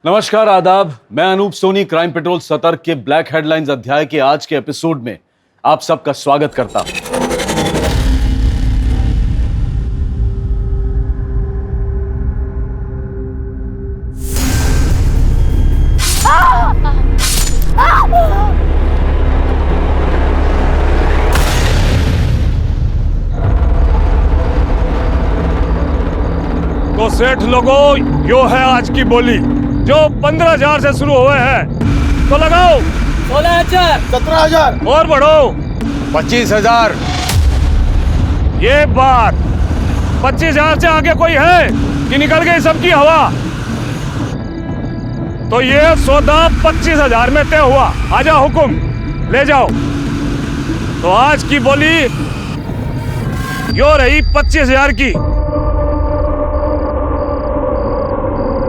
नमस्कार, आदाब। मैं अनूप सोनी क्राइम पेट्रोल सतर्क के ब्लैक हेडलाइंस अध्याय के आज के एपिसोड में आप सबका स्वागत करता हूं। तो सेठ लोगों, यो है आज की बोली जो 15,000 से शुरू हुए हैं। तो लगाओ 16,000, 17,000 और बढ़ो 25,000। ये बात 25,000 से आगे कोई है कि निकल गई सबकी हवा? तो ये सौदा 25,000 में तय हुआ। आजा हुकुम, ले जाओ। तो आज की बोली यो रही 25,000 की,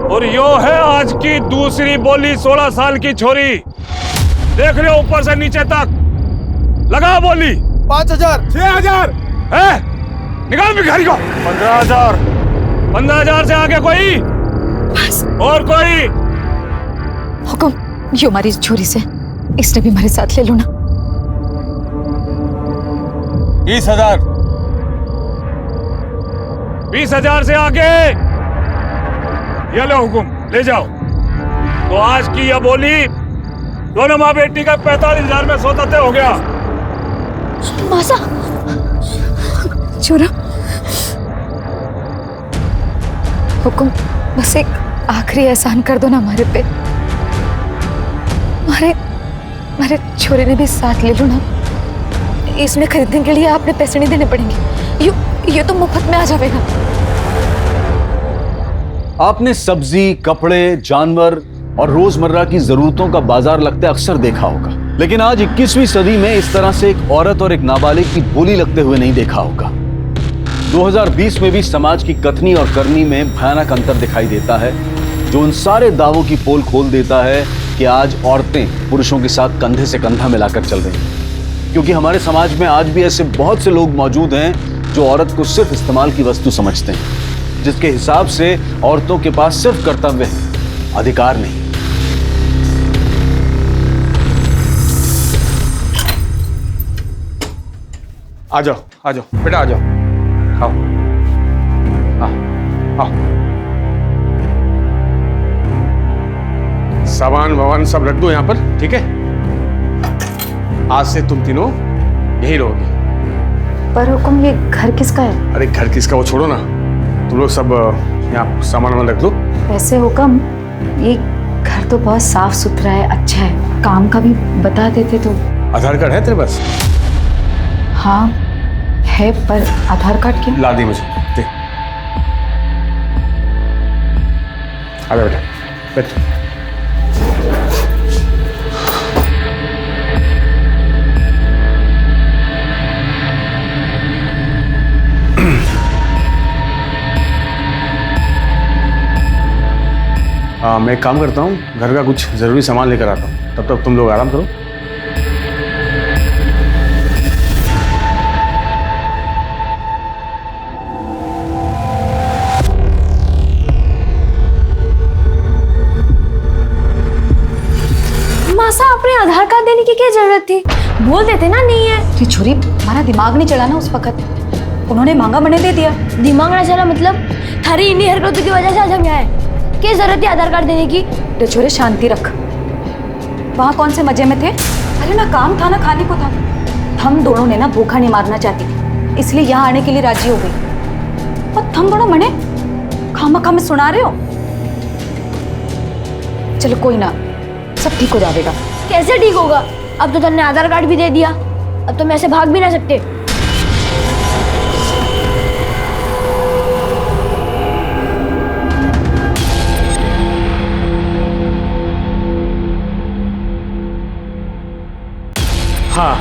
और यो है आज की दूसरी बोली 16 साल की छोरी। देख रहे हो ऊपर से नीचे तक, लगा बोली 5,000, 6,000 है। निकाल भिखारी को। 15,000। 15,000 से आगे कोई? बस। और कोई? हुकुम, यो हमारी छोरी से, इसने भी हमारे साथ ले लो ना। 20,000। 20,000 से आगे? ये लो हुकुम, ले जाओ। तो आज की यह बोली दोनों माँ बेटी का 45,000 में सौदा तय हो गया। मासा, छोरा। हुकुम, बस एक आखिरी एहसान कर दो ना हमारे पे। हमारे छोरे ने भी साथ ले लो ना। इसमें खरीदने के लिए आपने पैसे नहीं देने पड़ेंगे। ये तो मुफ्त में आ जाएगा। आपने सब्जी, कपड़े, जानवर और रोजमर्रा की जरूरतों का बाजार लगते अक्सर देखा होगा, लेकिन आज 21वीं सदी में इस तरह से एक औरत और एक नाबालिग की बोली लगते हुए नहीं देखा होगा। 2020 में भी समाज की कथनी और करनी में भयानक अंतर दिखाई देता है, जो उन सारे दावों की पोल खोल देता है कि आज औरतें पुरुषों के साथ कंधे से कंधा मिलाकर चल रही हैं। क्योंकि हमारे समाज में आज भी ऐसे बहुत से लोग मौजूद हैं जो औरत को सिर्फ इस्तेमाल की वस्तु समझते हैं, जिसके हिसाब से औरतों के पास सिर्फ कर्तव्य है, अधिकार नहीं। आ जाओ बेटा, आ जाओ। आओ, आओ। सामान वामान सब रख दो यहाँ पर, ठीक है? आज से तुम तीनों यही रहोगे। पर हुकुम, ये घर किसका है? अरे घर किसका वो छोड़ो ना, तुम लोग सब यहाँ सामान वामान रख दो। वैसे हुकुम, ये घर तो बहुत साफ सुथरा है, अच्छा है। काम का भी बता देते तो। आधार कार्ड है तेरे पास? हाँ है, पर आधार कार्ड क्यों? ला दी मुझे, दे। आ जा बेटा, बैठ। मैं एक काम करता हूँ, घर का कुछ ज़रूरी सामान लेकर आता हूँ, तब तक तुम लोग आराम करो। मासा, आपने आधार कार्ड देने की क्या जरूरत थी? बोल देते ना नहीं है। ये छोरी, हमारा दिमाग नहीं चला ना उस वक्त। उन्होंने मांगा, मैंने दे दिया। दिमाग ना चला मतलब? थारी इन्हीं हरकतों की वजह से आज हम यहाँ हैं। क्या जरूरत है आधार कार्ड देने की? तो छोरे, शांति रख। वहाँ कौन से मजे में थे? अरे ना काम था ना खाने को था। हम दोनों ने ना भूखा नहीं मारना चाहती थी, इसलिए यहाँ आने के लिए राजी हो गई। और तुम दोनों मने खामखा में सुना रहे हो। चलो कोई ना, सब ठीक हो जाएगा। कैसे ठीक होगा? अब तो तुमने आधार कार्ड भी दे दिया, अब तो मैं ऐसे भाग भी ना सकते। हाँ,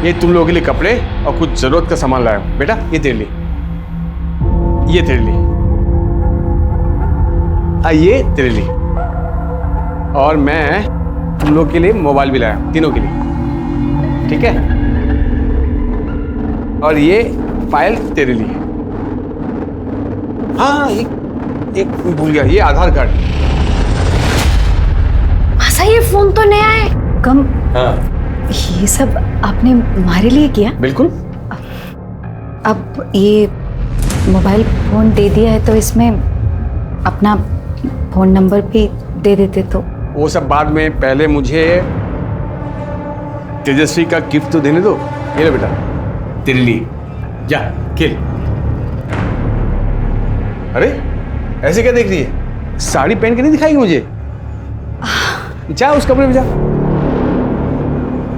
ये तुम लोगों के लिए कपड़े और कुछ जरूरत का सामान लाया हूं। बेटा, ये तेरे लिए, ये तेरे लिए, ये तेरे लिए, और मैं तुम लोग के लिए मोबाइल भी लाया हूं, तीनों के लिए, ठीक है? और ये फाइल तेरे लिए। हाँ, एक भूल गया, ये आधार कार्ड। फोन तो नया है। कम हाँ ये सब आपने हमारे लिए किया? बिल्कुल। अब ये मोबाइल फोन दे दिया है तो इसमें अपना फोन नंबर भी दे देते तो। वो सब बाद में, पहले मुझे तेजस्वी का गिफ्ट तो देने दो। ये लो बेटा, तेरे लिए, जा खेल। अरे ऐसे क्या देख रही है? साड़ी पहन के नहीं दिखाएगी मुझे? जा उस कमरे में जा।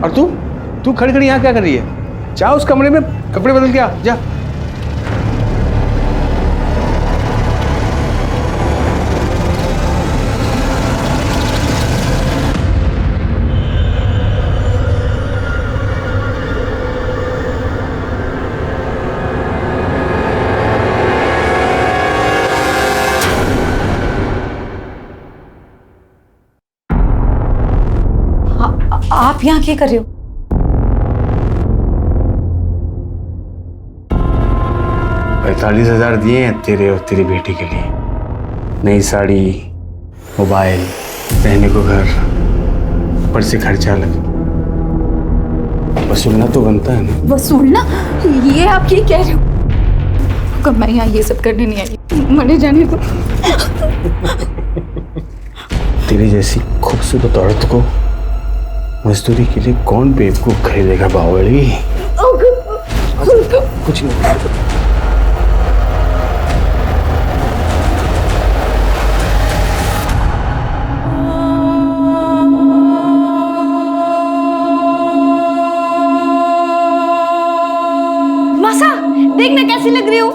और तू खड़ी खड़ी यहाँ क्या कर रही है? जा उस कमरे में कपड़े बदल के आ, जा। आप यहाँ क्या कर रहे हो? 45,000 दिए हैं तेरे और तेरी बेटी के लिए। नई साड़ी, मोबाइल, रहने को घर, ऊपर से खर्चा अलग। वसूलना तो बनता है ना। वसूलना? ये आप ये कह रहे हो? कब मैं यहाँ ये सब करने नहीं आई। मरे जाने दो। तेरी जैसी खूबसूरत औरत को मजदूरी के लिए कौन बेवकूफ खरीदेगा बावली? कुछ नहीं। मासा देखना कैसी लग रही हूँ।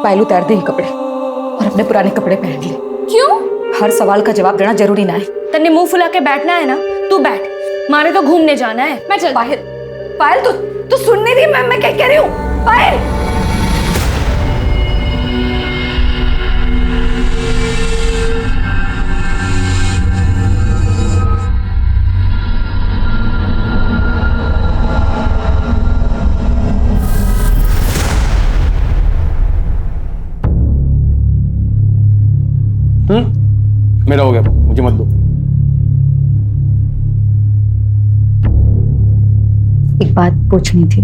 पायल उतार दे ये कपड़े और अपने पुराने कपड़े पहन ले। क्यों? हर सवाल का जवाब देना जरूरी ना है। तन्ने मुंह फुला के बैठना है ना, तू बैठ। मारे तो घूमने जाना है, मैं चल। पायल तू सुन नहीं रही मैं क्या कह रही हूँ? पायल मेरा हो गया, मुझे मत दो। एक बात पूछनी थी।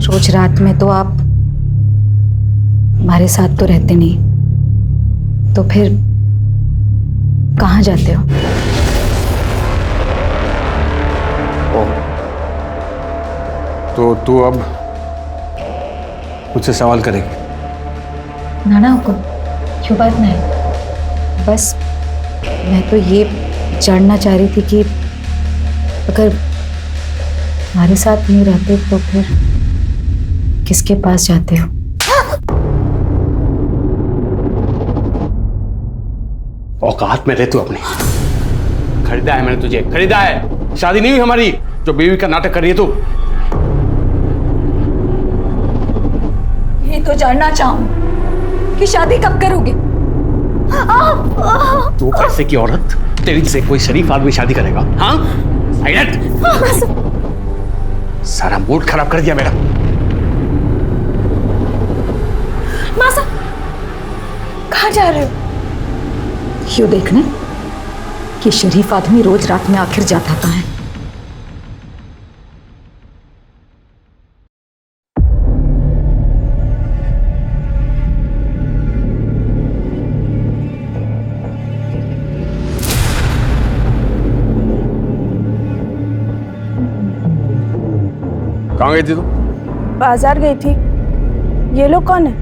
रोज रात में तो आप हमारे साथ तो रहते नहीं, तो फिर कहाँ जाते हो? तो तू अब मुझसे सवाल करेगी? ना हुकुम, क्यों बात नहीं। बस मैं तो ये जानना चाह रही थी कि अगर हमारे साथ नहीं रहते तो फिर किसके पास जाते हो? औकात में रह तू अपनी। खरीदा है मैंने तुझे, खरीदा है। शादी नहीं हुई हमारी जो बीवी का नाटक कर रही है तू। ये तो जानना चाहूं कि शादी कब करोगे? तू कैसे की औरत, तेरी से कोई शरीफ आदमी शादी करेगा? हाँ सारा मूड खराब कर दिया मेरा। मासा कहाँ जा रहे हो? क्यों देखने कि शरीफ आदमी रोज रात में आखिर जाता कहाँ है? कहाँ गई थी तू? बाजार गई थी। ये लोग कौन है?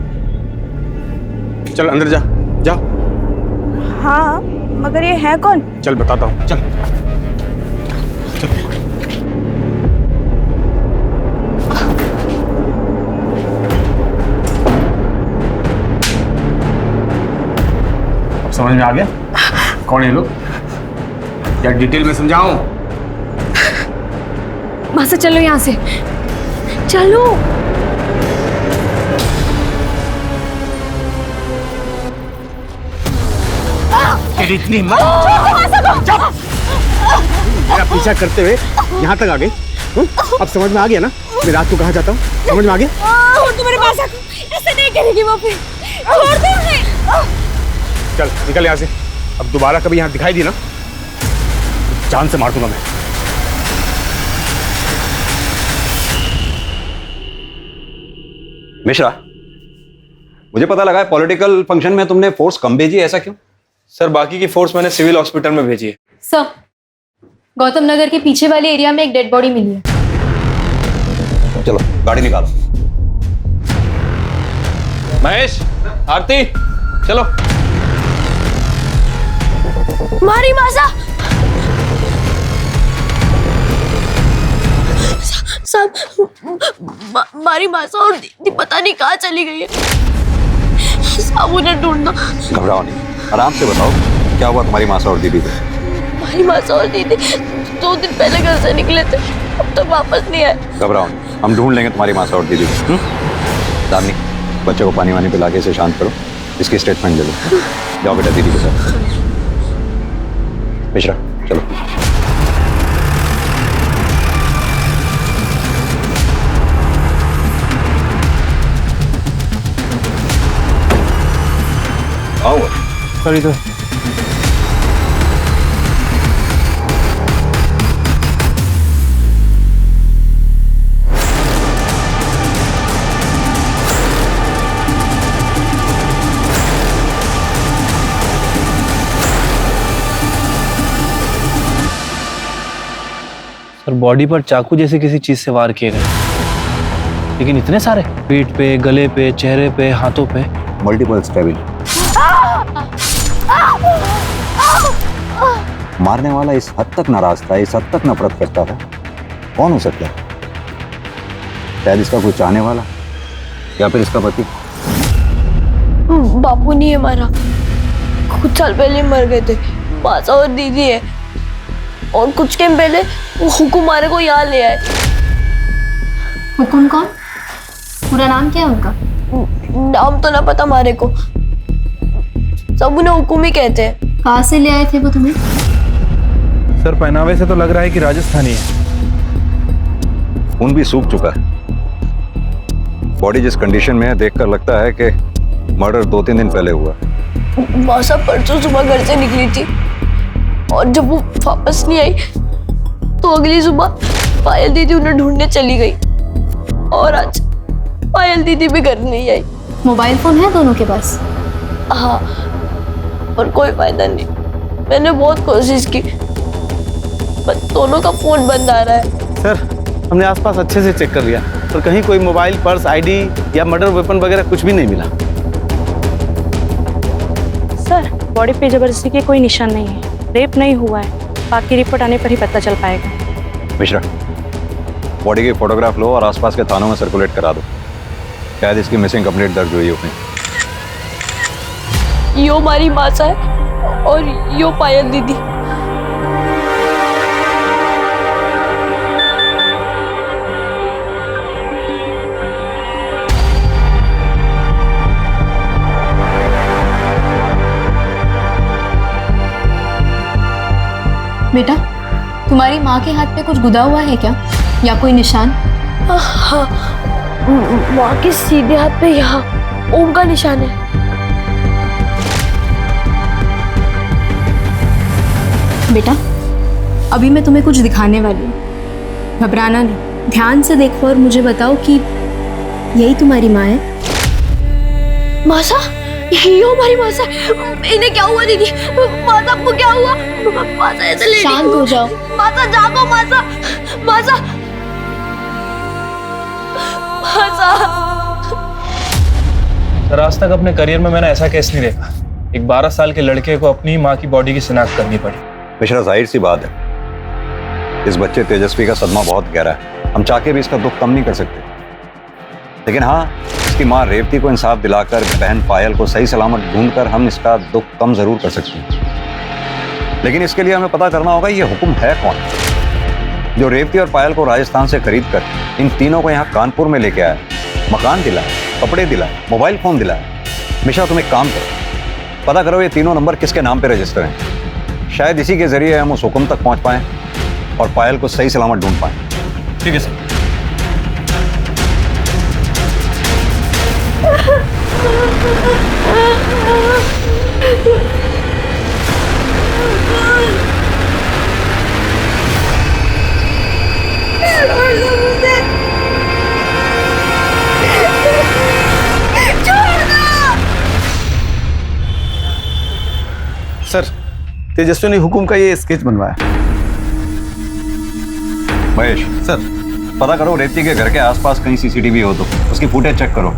चल अंदर जा, जा। हाँ मगर ये है कौन? चल बताता हूँ, चल चल। अब समझ में आ गया कौन है ये लोग? क्या डिटेल में समझाऊं? मासा चलो यहाँ से, चलो। तेरी इतनी हिम्मत! मेरा पीछा करते हुए यहाँ तक आ गई। अब समझ में आ गया ना मैं रात को कहाँ जाता हूँ? समझ में आ गया? तुम्हारे पास ऐसे नहीं करेगी वो फिर। छोड़ दो उन्हें। चल निकल यहाँ से। अब दोबारा कभी यहाँ दिखाई दी ना, जान से मार दूंगा मैं। मिश्रा, मुझे पता लगा है पॉलिटिकल फंक्शन में तुमने फोर्स कम भेजी, ऐसा क्यों? सर बाकी की फोर्स मैंने सिविल हॉस्पिटल में भेजी है। सर, गौतम नगर के पीछे वाले एरिया में एक डेड बॉडी मिली है। चलो गाड़ी निकालो। महेश, आरती, चलो। मारी मासा सब मारी मासा और दीदी पता नहीं कहाँ चली गई है। सब उन्हें ढूंढना। घबराओ नहीं, आराम से बताओ क्या हुआ तुम्हारी मासा और दीदी को? मारी मासा और दीदी 2 दिन पहले घर से निकले थे, अब तक वापस नहीं आए। घबराओ नहीं, हम ढूंढ लेंगे तुम्हारी मासा और दीदी को। दामिनी, बच्चे को पानी वानी पिला के इसे शांत करो, इसकी स्टेटमेंट ले लो। जाओ बेटा दीदी के साथ। मिश्रा चलो। आओ सॉरी तो सर बॉडी पर चाकू जैसे किसी चीज से वार किए गए, लेकिन इतने सारे, पीठ पे, गले पे, चेहरे पे, हाथों पे। Multiple stabbing. मारने वाला इस हद तक नाराज था, इस हद तक नफरत करता था, कौन हो सकता है? शायद इसका कोई चाहने वाला या फिर इसका पति। बापू नहीं है मारा, कुछ साल पहले मर गए थे। मासा और दीदी है, और कुछ टाइम पहले वो हुकुम मारे को यहाँ ले आए। हुकुम कौन? पूरा नाम क्या है उनका? नाम तो ना पता मारे को, सब उन्हें हुकुम ही कहते हैं। कहाँ से ले आए थे वो तुम्हें? सर पहनावे से तो लग रहा है कि राजस्थानी है। खून भी सूख चुका है, बॉडी जिस कंडीशन में है देखकर लगता है कि मर्डर 2-3 दिन पहले हुआ। मासा परसों सुबह घर से निकली थी, और जब वो वापस नहीं आई तो अगली सुबह पायल दीदी उन्हें ढूंढने चली गई, और आज पायल दीदी भी घर नहीं आई। मोबाइल फोन है दोनों के पास? हाँ, और कोई फायदा नहीं। मैंने बहुत कोशिश की, पर दोनों का फोन बंद आ रहा है। सर हमने आसपास अच्छे से चेक कर लिया, पर कहीं कोई मोबाइल, पर्स, आईडी या मर्डर वेपन वगैरह कुछ भी नहीं मिला। सर बॉडी पे जबरदस्ती के कोई निशान नहीं है, रेप नहीं हुआ है, बाकी रिपोर्ट आने पर ही पता चल पाएगा। मिश्रा, बॉडी की फोटोग्राफ लो और आसपास के थानों में सर्कुलेट करा दो, शायद इसकी मिसिंग कंप्लेंट दर्ज हुई हो कहीं। यो हमारी मासा है और यो पायल दीदी। बेटा, तुम्हारी माँ के हाथ पे कुछ गुदा हुआ है क्या, या कोई निशान? हाँ, माँ के सीधे हाथ पे यहाँ ओम का निशान है। बेटा, अभी मैं तुम्हें कुछ दिखाने वाली हूँ, घबराना नहीं, ध्यान से देखो और मुझे बताओ कि यही तुम्हारी माँ है? मासा, ये हमारी मासा है। इन्हें क्या हुआ दीदी? मासा को क्या हुआ? मासा ऐसे ले शांत हो जाओ। मासा जागो, मासा, मासा, मासा। सर आज तक अपने करियर में मैंने ऐसा केस नहीं देखा। एक 12 साल के लड़के को अपनी माँ की बॉडी की शिनाख्त करनी पड़ी। मिश्रा, जाहिर सी बात है, इस बच्चे तेजस्वी का सदमा बहुत गहरा है, हम चाह के भी इसका दुख कम नहीं कर सकते। लेकिन हाँ, इसकी माँ रेवती को इंसाफ दिलाकर, बहन पायल को सही सलामत ढूंढकर हम इसका दुख कम जरूर कर सकते हैं। लेकिन इसके लिए हमें पता करना होगा ये हुक्म है कौन, जो रेवती और पायल को राजस्थान से खरीद कर इन तीनों को यहाँ कानपुर में लेके आया, मकान दिलाया, कपड़े दिलाए, मोबाइल फोन दिलाया। मिश्रा तुम एक काम करो, पता करो ये तीनों नंबर किसके नाम पे रजिस्टर हैं, शायद इसी के जरिए हम उस हुक्म तक पहुंच पाएं और पायल को सही सलामत ढूंढ पाएं। ठीक है सर। सर, तेजस्वी ने हुकुम का ये स्केच बनवाया। महेश सर, पता करो रेवती के घर के आसपास कहीं सीसीटीवी हो तो उसकी फुटेज चेक करो।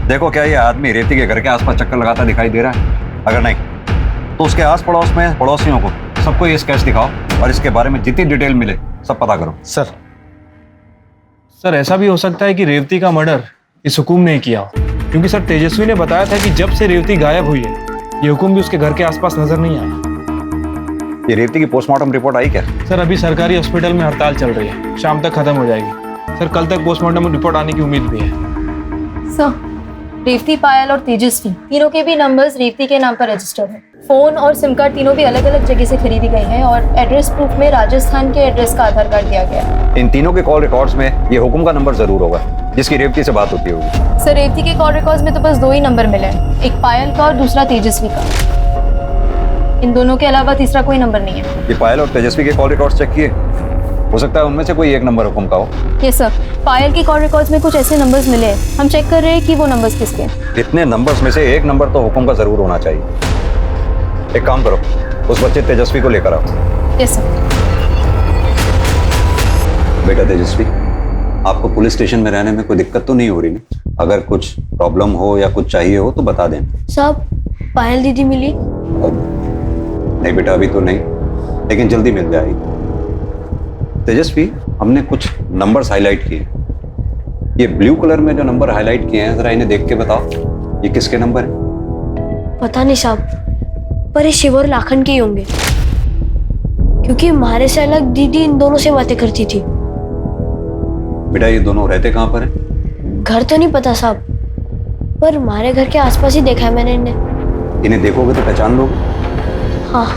देखो क्या ये आदमी रेवती के घर के आसपास चक्कर लगाता दिखाई दे रहा है। अगर नहीं तो उसके आस पड़ोस में पड़ोसियों को सबको ये स्केच दिखाओ और इसके बारे में जितनी डिटेल मिले सब पता करो। सर ऐसा भी हो सकता है कि रेवती का मर्डर इस हुकुम ने किया हो, क्योंकि सर तेजस्वी ने बताया था कि जब से रेवती गायब हुई है ये हुकुम भी उसके घर के आसपास नजर नहीं आया। ये रेवती की पोस्टमार्टम रिपोर्ट आई क्या? सर अभी सरकारी हॉस्पिटल में हड़ताल चल रही है, शाम तक खत्म हो जाएगी। सर कल तक पोस्टमार्टम रिपोर्ट आने की उम्मीद भी है। सर, रेवती, पायल और तेजस्वी तीनों के भी नंबर्स रेवती के नाम पर रजिस्टर्ड है। फोन और सिम कार्ड तीनों भी अलग अलग जगह से खरीदी गई हैं और एड्रेस प्रूफ में राजस्थान के एड्रेस का आधार कार्ड दिया गया है। इन तीनों के कॉल रिकॉर्ड्स में ये हुकुम का नंबर जरूर होगा जिसकी रेवती से बात होती होगी। सर, रेवती के कॉल रिकॉर्ड्स में तो बस 2 ही नंबर मिले हैं, एक पायल का और दूसरा तेजस्वी का। इन दोनों के अलावा तीसरा कोई नंबर नहीं है। ये पायल और तेजस्वी के कॉल रिकॉर्ड्स चेक किए? हो सकता है उनमें से कोई एक नंबर हुकुम का हो। ये सर, पायल की कॉल रिकॉर्ड्स में कुछ ऐसे नंबर्स मिले हैं, हम चेक कर रहे हैं कि वो नंबर्स किसके हैं। इतने नंबर्स में से एक नंबर तो हुकुम का जरूर होना चाहिए। एक काम करो, उस बच्चे तेजस्वी को लेकर आओ। Yes sir. बेटा तेजस्वी, आपको पुलिस स्टेशन में रहने में कोई दिक्कत तो नहीं हो रही ना? अगर कुछ प्रॉब्लम हो या कुछ चाहिए हो तो बता देना। साहब, पायल दीदी मिली? नहीं बेटा, अभी तो नहीं, लेकिन जल्दी मिल जाएगी। तेजस्वी, हमने कुछ नंबर्स हाईलाइट किए। ये ब्लू कलर में जो नंबर हाईलाइट किए हैं जरा इन्हें देख के बताओ, ये किसके नंबर है? पता नहीं साहब, पर ये शिव और लाखन के ही होंगे, क्योंकि हमारे से अलग दीदी इन दोनों से बातें करती थी। बेटा ये दोनों रहते कहाँ पर हैं? घर तो नहीं पता साहब, पर हमारे घर के आसपास ही देखा है मैंने इन्हें। इन्हें देखोगे तो पहचान लोगे? हाँ।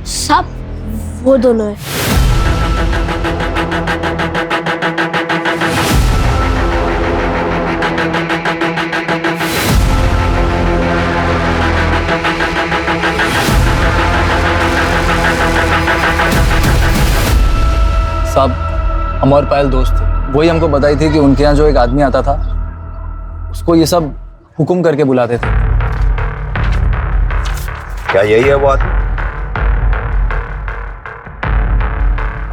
साहब, वो दोनों है। साहब, हम और पायल दोस्त थे, वही हमको बताई थी कि उनके यहाँ जो एक आदमी आता था उसको ये सब हुक्म करके बुलाते थे। क्या यही है वो आदमी?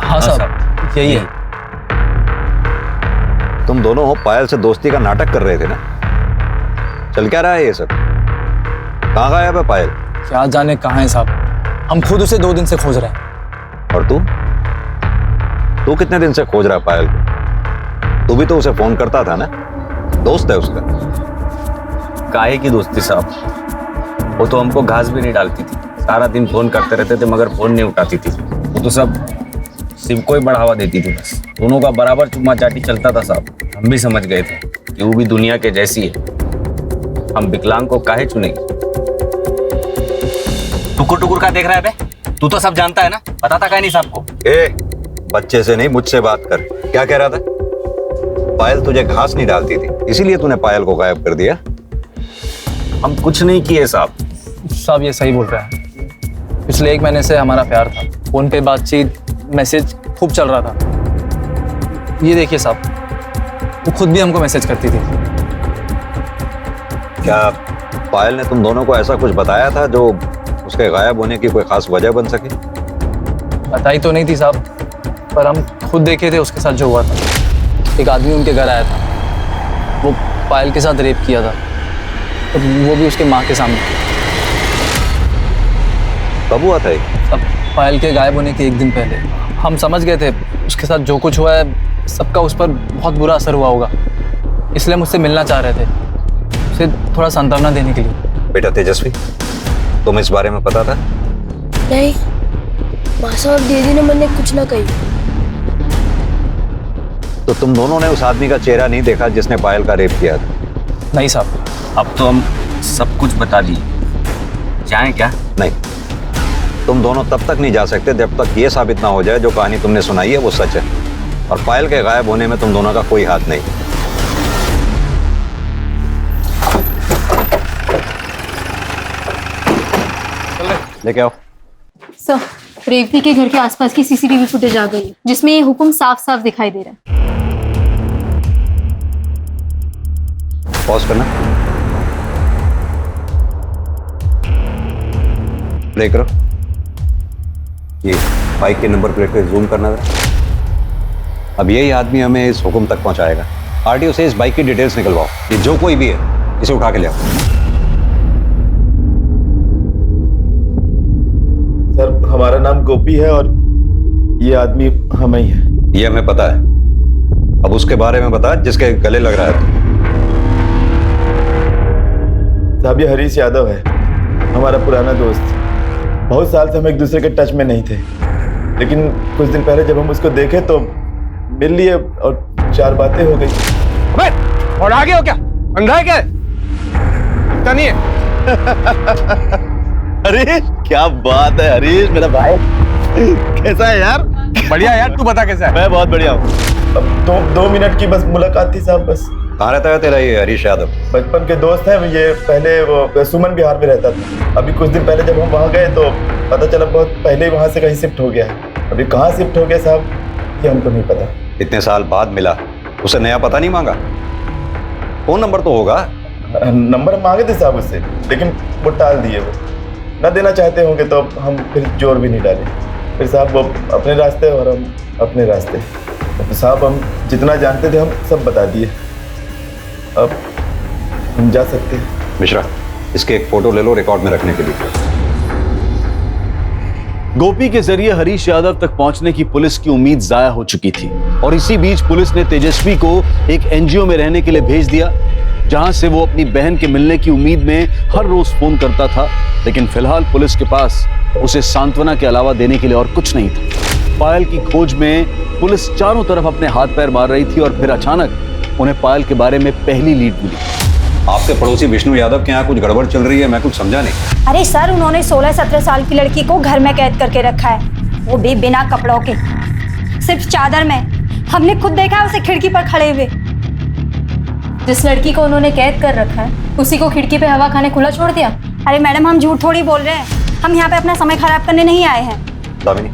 हाँ साहब, यही है। तुम दोनों पायल से दोस्ती का नाटक कर रहे थे ना? चल क्या रहा है ये सब? कहाँ गायब है पायल? क्या जाने कहाँ है साहब, हम खुद उसे 2 दिन से खोज रहे हैं। और तू कितने दिन से खोज रहा है पायल को? तू भी तो उसे फोन करता था ना, दोस्त है उसका। काहे की दोस्ती साहब, वो तो हमको घास भी नहीं डालती थी, सारा दिन फोन करते रहते थे मगर फोन नहीं उठाती थी। वो तो सब सिम को ही बढ़ावा देती थी बस। दोनों का बराबर चुम्मा चाटी चलता था साहब। हम भी समझ गए थे कि वो भी दुनिया के जैसी है, हम विकलांग को काहे चुनेंगे। टुकुर टुकुर का देख रहा है बे? तू तो सब जानता है ना, पता था क्या नहीं सबको? बच्चे से नहीं मुझसे बात कर। क्या कह रहा था? पायल तुझे घास नहीं डालती थी इसीलिए तूने पायल को गायब कर दिया? हम कुछ नहीं किए साहब। साहब ये सही बोल रहे हैं, पिछले 1 महीने से हमारा प्यार था, फोन पे बातचीत, मैसेज खूब चल रहा था। ये देखिए साहब, वो खुद भी हमको मैसेज करती थी। क्या पायल ने तुम दोनों को ऐसा कुछ बताया था जो उसके गायब होने की कोई खास वजह बन सके? बताई तो नहीं थी साहब, पर हम खुद देखे थे उसके साथ जो हुआ था। एक आदमी उनके घर आया था, वो पायल के साथ रेप किया था, तो वो भी उसके माँ के सामने। कब हुआ था ये? अब पायल के गायब होने के 1 दिन पहले। हम समझ गए थे उसके साथ जो कुछ हुआ है सबका उस पर बहुत बुरा असर हुआ होगा, इसलिए मुझसे मिलना चाह रहे थे, उसे थोड़ा सांत्वना देने के लिए। बेटा तेजस्वी, तुम इस बारे में पता था? नहीं, मासा और दीदी ने मैंने कुछ ना कही। तो तुम दोनों ने उस आदमी का चेहरा नहीं देखा जिसने पायल का रेप किया था? नहीं साहब। अब तो हम सब कुछ बता दिए, जाएं क्या? नहीं, तुम दोनों तब तक नहीं जा सकते जब तक ये साबित ना हो जाए जो कहानी तुमने सुनाई है वो सच है, और पायल के गायब होने में तुम दोनों का कोई हाथ नहीं। लेके आओ। सर, रेवती के घर के आसपास की सीसीटीवी फुटेज आ गई है, जिसमें ये हुक्म साफ साफ दिखाई दे रहा है। पॉज करना, प्ले करो। ये बाइक के नंबर प्लेट पे जूम करना था। अब यही आदमी हमें इस हुक्म तक पहुंचाएगा। आरटीओ से इस बाइक की डिटेल्स निकलवाओ। ये जो कोई भी है इसे उठा के ले आओ। सर, हमारा नाम गोपी है और ये आदमी हम ही है। ये हमें पता है। अब उसके बारे में बता जिसके गले लग रहा है। साहब, ये हरीश यादव है, हमारा पुराना दोस्त। बहुत साल से हम एक दूसरे के टच में नहीं थे, लेकिन कुछ दिन पहले जब हम उसको देखे तो मिल लिए और 4 बातें हो गई। अबे, और आगे हो क्या? अंधा है क्या? इतना नहीं है। अरे क्या बात है हरीश, मेरा भाई। कैसा है यार? बढ़िया यार, तू बता कैसा है? मैं बहुत बढ़िया हूँ। अब 2 मिनट की बस मुलाकात थी साहब, बस। कहाँ रहता है तेरा ये हरीश यादव? बचपन के दोस्त हैं ये। पहले वो सुमन बिहार में रहता था। अभी कुछ दिन पहले जब हम वहाँ गए तो पता चला बहुत पहले ही वहाँ से कहीं शिफ्ट हो गया है। अभी कहाँ शिफ्ट हो गया साहब, ये हमको नहीं पता। इतने साल बाद मिला, उसे नया पता नहीं मांगा? फोन नंबर तो होगा। नंबर मांगे थे साहब उससे, लेकिन वो टाल दिए। वो न देना चाहते होंगे तो हम फिर जोर भी नहीं डाले। फिर साहब वो अपने रास्ते और हम अपने रास्ते। तो साहब हम जितना जानते थे हम सब बता दिए। अब हम जा सकते हैं। मिश्रा, इसके एक फोटो ले लो रिकॉर्ड में रखने के लिए। गोपी के जरिए हरीश यादव तक पहुंचने की पुलिस की उम्मीद जाया हो चुकी थी और इसी बीच पुलिस ने तेजस्वी को एक एनजीओ में रहने के लिए भेज दिया, जहां से वो अपनी बहन के मिलने की उम्मीद में हर रोज फोन करता था। लेकिन फिलहाल पुलिस के पास उसे सांत्वना के अलावा देने के लिए और कुछ नहीं था। पायल की खोज में पुलिस चारों तरफ अपने हाथ पैर मार रही थी और फिर अचानक उन्हें पायल के बारे में पहली लीड मिली। आपके पड़ोसी विष्णु यादव के यहाँ कुछ गड़बड़ चल रही है, मैं कुछ समझा नहीं। अरे सर, उन्होंने 16-17 साल की लड़की को घर में कैद करके रखा है, वो भी बिना कपड़ों के, सिर्फ चादर में। हमने खुद देखा उसे खिड़की पर खड़े हुए। जिस लड़की को उन्होंने कैद कर रखा है उसी को खिड़की पे हवा खाने खुला छोड़ दिया। अरे मैडम, हम झूठ थोड़ी बोल रहे हैं। हम यहाँ पे अपना समय खराब करने नहीं आए हैं। दामिनी,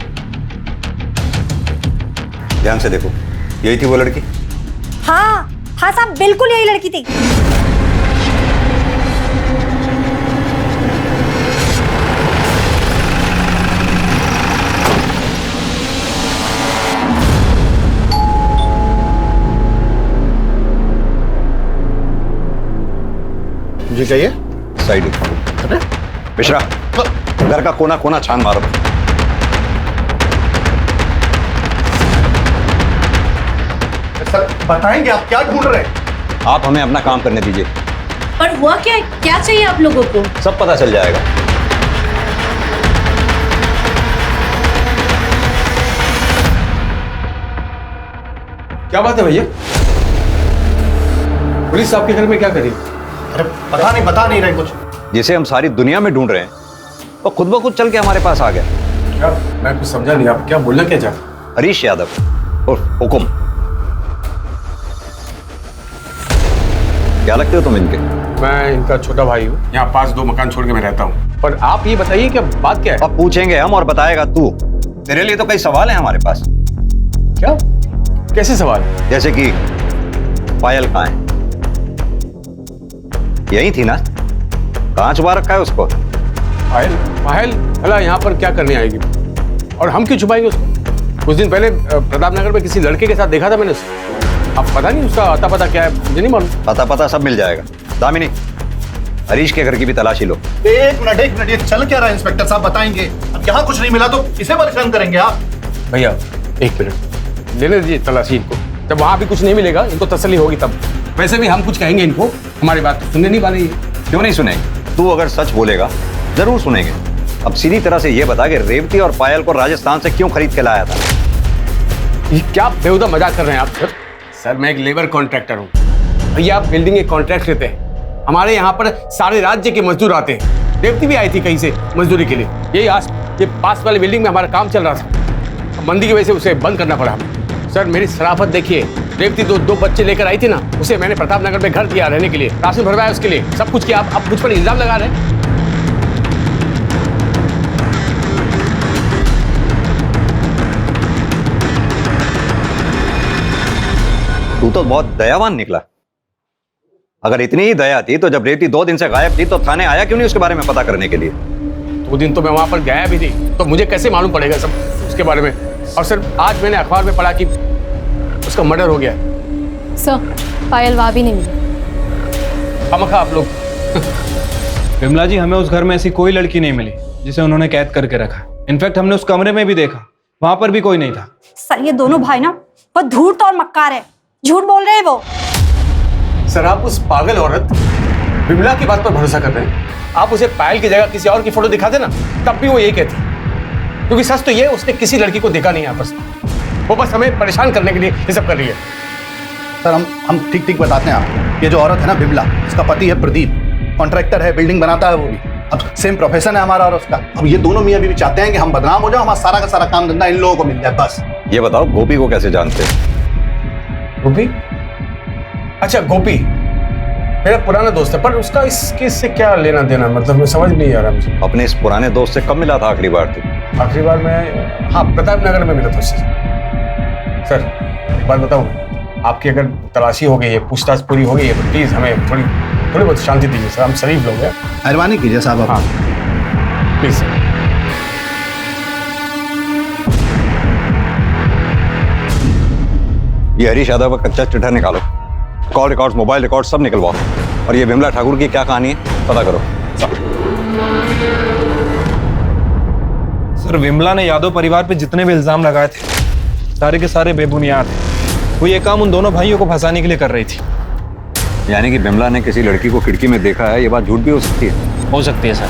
ध्यान से देखो, यही थी वो लड़की? हाँ हाँ साहब, बिल्कुल यही लड़की थी। जी कहिए। साइड मिश्रा, घर का कोना कोना छान मारो। सर बताएंगे आप क्या ढूंढ रहे हैं? आप हमें अपना काम करने दीजिए। पर हुआ क्या है? क्या चाहिए आप लोगों को? सब पता चल जाएगा। क्या बात है भैया? पुलिस आपके घर में क्या करी? अरे बता नहीं रहे कुछ। जिसे हम सारी दुनिया में ढूंढ रहे हैं वो खुद ब खुद चल के हमारे पास आ गया। क्या? मैं कुछ समझा नहीं, आप क्या बोलना क्या चाहते? हरीश यादव और हुकुम। क्या लगते हो तुम इनके? मैं इनका छोटा भाई हूँ। यहाँ पास 2 मकान छोड़ के मैं रहता हूँ। पर आप ये बताइए कि बात क्या है? अब पूछेंगे हम और बताएगा तू। तेरे लिए तो कई सवाल हैं हमारे पास। क्या? कैसे सवाल? जैसे कि पायल कहाँ है? यही थी ना? कहाँ छुपा रखा है उसको? पायल? पायल भला यहाँ पर क्या करने आएगी? और हम क्यों छुपाएंगे उसको? कुछ दिन पहले प्रताप नगर में किसी लड़के के साथ देखा था मैंने उसे। अब पता नहीं उसका अता पता क्या है, मुझे नहीं मालूम। पता सब मिल जाएगा। दामिनी, हरीश के घर की भी तलाशी लो। एक मिनट, ये चल क्या रहा है इंस्पेक्टर साहब? बताएंगे। अब यहाँ कुछ नहीं मिला तो इसे परेशान करेंगे आप? भैया 1 मिनट लेने दीजिए तलाशी इनको। जब वहाँ भी कुछ नहीं मिलेगा इनको तसल्ली होगी तब। वैसे भी हम कुछ कहेंगे इनको, हमारी बात सुनने नहीं वाले। क्यों नहीं सुनेंगे? तू अगर सच बोलेगा जरूर सुनेंगे। अब सीधी तरह से ये बता कि रेवती और पायल को राजस्थान से क्यों खरीद के लाया था? ये क्या बेहुदा मजाक कर रहे हैं आप सर? सर मैं एक लेबर कॉन्ट्रैक्टर हूँ भैया। आप बिल्डिंग के कॉन्ट्रैक्ट लेते हैं। हमारे यहाँ पर सारे राज्य के मजदूर आते हैं। रेवती भी आई थी कहीं से मजदूरी के लिए। ये पास वाले बिल्डिंग में हमारा काम चल रहा था। मंदी की वजह से उसे बंद करना पड़ा हमें। सर मेरी शराफत देखिए, रेवती दो बच्चे लेकर आई थी ना, उसे मैंने प्रताप नगर में घर दिया रहने के लिए, राशन भरवाया उसके लिए, सब कुछ किया। आप मुझ पर इल्जाम लगा रहे हैं। तो बहुत दयावान निकला। अगर इतनी ही दया थी तो जब रेवती 2 दिन से गायब थी तो थाने आया क्यों नहीं उसके बारे में पता करने के लिए? 2 दिन तो मैं वहां पर गया भी नहीं, तो मुझे कैसे मालूम पड़ेगा सब उसके बारे में? और सर आज मैंने अखबार में पढ़ा कि उसका मर्डर हो गया। सर पायल वहाँ भी नहीं मिली। खामखा आप लोग। विमला जी, हमें उस घर में ऐसी कोई लड़की नहीं मिली जिसे उन्होंने कैद करके रखा। इनफैक्ट हमने उस कमरे में भी देखा, वहां पर भी कोई नहीं था। सर ये दोनों भाई ना बहुत धूर्त और मक्कार है, झूठ बोल रहे हैं वो। सर आप उस पागल औरत विमला की बात पर भरोसा कर रहे हैं? आप उसे पायल की जगह किसी और की फोटो दिखा देना, तब भी वो यही कहती, क्योंकि सच तो ये उसने किसी लड़की को देखा नहीं यहाँ पर। वो बस हमें परेशान करने के लिए ये सब कर रही है। सर हम ठीक ठीक बताते हैं आपको। ये जो औरत है ना विमला, उसका पति है प्रदीप, कॉन्ट्रैक्टर है, बिल्डिंग बनाता है वो भी। अब सेम प्रोफेशन है हमारा और उसका। अब ये दोनों मियां बीवी चाहते हैं कि हम बदनाम हो जाओ, हमारा सारा का सारा काम धंधा इन लोगों को मिल जाए बस। ये बताओ गोपी को कैसे जानते? गोपी? अच्छा गोपी मेरा पुराना दोस्त है, पर उसका इस केस से क्या लेना देना, मतलब मैं समझ नहीं आ रहा मुझे। अपने इस पुराने दोस्त से कब मिला था आखिरी बार? तू आखिरी बार मैं हाँ प्रताप नगर में मिला था उससे। सर एक बात बताऊँ, आपकी अगर तलाशी हो गई है, पूछताछ पूरी हो गई है, तो प्लीज हमें थोड़ी बहुत शांति दीजिए सर, हम शरीफ लोग हैं। मेहरबानी कीजिए साहब। हाँ प्लीज सर। ये हरीश यादव का कच्चा चिट्ठा निकालो, कॉल रिकॉर्ड्स, मोबाइल रिकॉर्ड सब निकलवाओ, और ये विमला ठाकुर की क्या कहानी है पता करो। सर विमला ने यादव परिवार पे जितने भी इल्जाम लगाए थे सारे के सारे बेबुनियाद थे। वो ये काम उन दोनों भाइयों को फंसाने के लिए कर रही थी। यानी कि विमला ने किसी लड़की को खिड़की में देखा है, ये बात झूठ भी हो सकती है? हो सकती है सर।